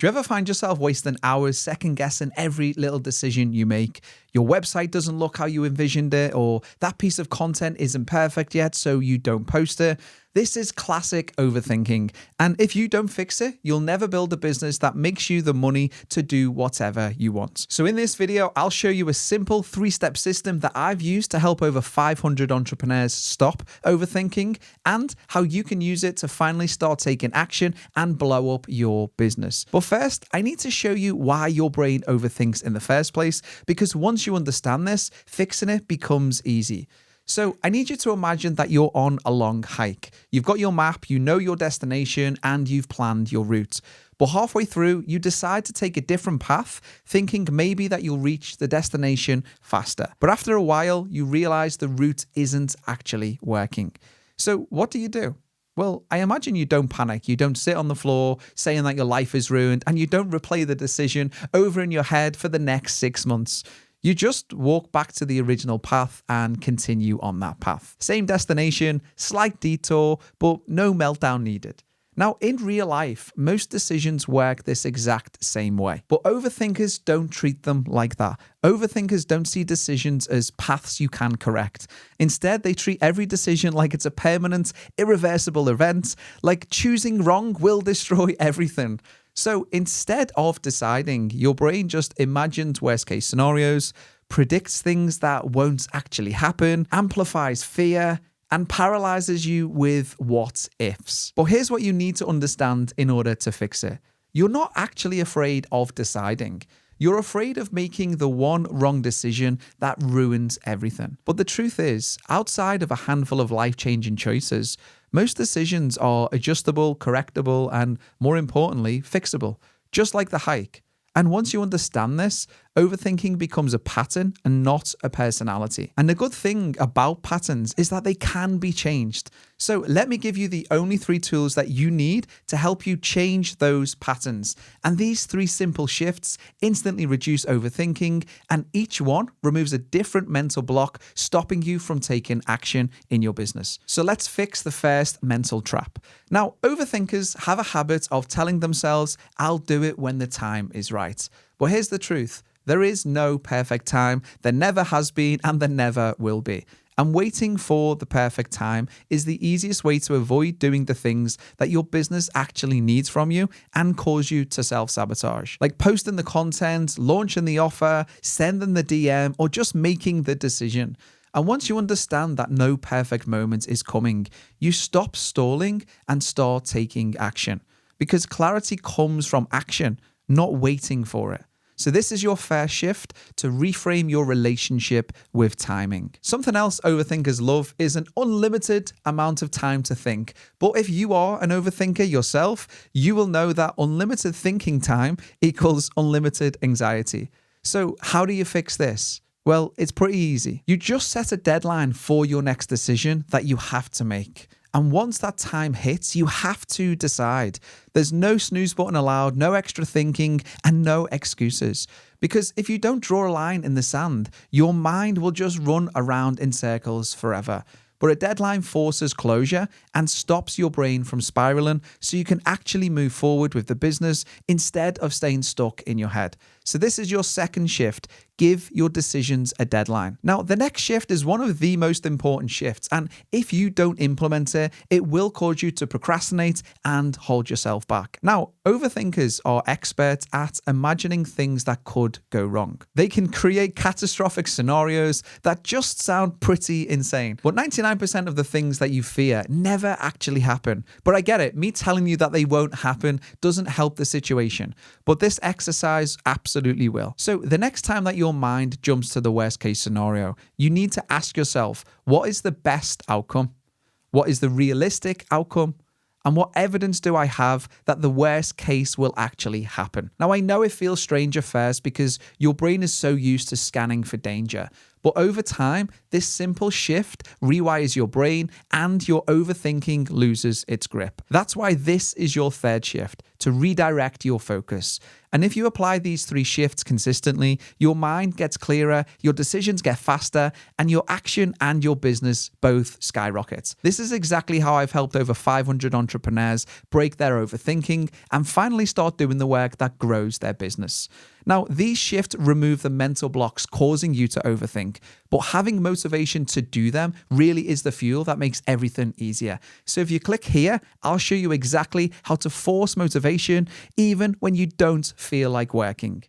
Do you ever find yourself wasting hours second guessing every little decision you make? Your website doesn't look how you envisioned it, or that piece of content isn't perfect yet, so you don't post it. This is classic overthinking. And if you don't fix it, you'll never build a business that makes you the money to do whatever you want. So in this video, I'll show you a simple 3-step system that I've used to help over 500 entrepreneurs stop overthinking, and how you can use it to finally start taking action and blow up your business. But first, I need to show you why your brain overthinks in the first place, because once you understand this, fixing it becomes easy. So I need you to imagine that you're on a long hike. You've got your map, you know your destination, and you've planned your route. But halfway through, you decide to take a different path, thinking maybe that you'll reach the destination faster. But after a while, you realize the route isn't actually working. So what do? Well, I imagine you don't panic. You don't sit on the floor saying that your life is ruined, and you don't replay the decision over in your head for the next 6 months. You just walk back to the original path and continue on that path. Same destination, slight detour, but no meltdown needed. Now, in real life, most decisions work this exact same way, but overthinkers don't treat them like that. Overthinkers don't see decisions as paths you can correct. Instead, they treat every decision like it's a permanent, irreversible event, like choosing wrong will destroy everything. So instead of deciding, your brain just imagines worst case scenarios, predicts things that won't actually happen, amplifies fear, and paralyzes you with what ifs. But here's what you need to understand in order to fix it. You're not actually afraid of deciding. You're afraid of making the one wrong decision that ruins everything. But the truth is, outside of a handful of life-changing choices, most decisions are adjustable, correctable, and more importantly, fixable, just like the hike. And once you understand this, overthinking becomes a pattern and not a personality. And the good thing about patterns is that they can be changed. So let me give you the only 3 tools that you need to help you change those patterns. And these 3 simple shifts instantly reduce overthinking, and each one removes a different mental block, stopping you from taking action in your business. So let's fix the first mental trap. Now, overthinkers have a habit of telling themselves, I'll do it when the time is right. But here's the truth. There is no perfect time, there never has been, and there never will be. And waiting for the perfect time is the easiest way to avoid doing the things that your business actually needs from you and cause you to self-sabotage. Like posting the content, launching the offer, sending the DM, or just making the decision. And once you understand that no perfect moment is coming, you stop stalling and start taking action. Because clarity comes from action, not waiting for it. So this is your first shift to reframe your relationship with timing. Something else overthinkers love is an unlimited amount of time to think. But if you are an overthinker yourself, you will know that unlimited thinking time equals unlimited anxiety. So how do you fix this? Well, it's pretty easy. You just set a deadline for your next decision that you have to make. And once that time hits, you have to decide. There's no snooze button allowed, no extra thinking, and no excuses. Because if you don't draw a line in the sand, your mind will just run around in circles forever. But a deadline forces closure and stops your brain from spiraling, so you can actually move forward with the business instead of staying stuck in your head. So this is your second shift. Give your decisions a deadline. Now, the next shift is one of the most important shifts, and if you don't implement it, it will cause you to procrastinate and hold yourself back. Now, overthinkers are experts at imagining things that could go wrong. They can create catastrophic scenarios that just sound pretty insane. But 99% of the things that you fear never actually happen. But I get it, me telling you that they won't happen doesn't help the situation. But this exercise absolutely will. So the next time that your mind jumps to the worst case scenario, you need to ask yourself, what is the best outcome? What is the realistic outcome? And what evidence do I have that the worst case will actually happen? Now, I know it feels strange at first because your brain is so used to scanning for danger, But over time, this simple shift rewires your brain and your overthinking loses its grip. That's why this is your third shift, to redirect your focus. And if you apply these 3 shifts consistently, your mind gets clearer, your decisions get faster, and your action and your business both skyrocket. This is exactly how I've helped over 500 entrepreneurs break their overthinking and finally start doing the work that grows their business. Now, these shifts remove the mental blocks causing you to overthink, but having motivation to do them really is the fuel that makes everything easier. So if you click here, I'll show you exactly how to force motivation even when you don't feel like working.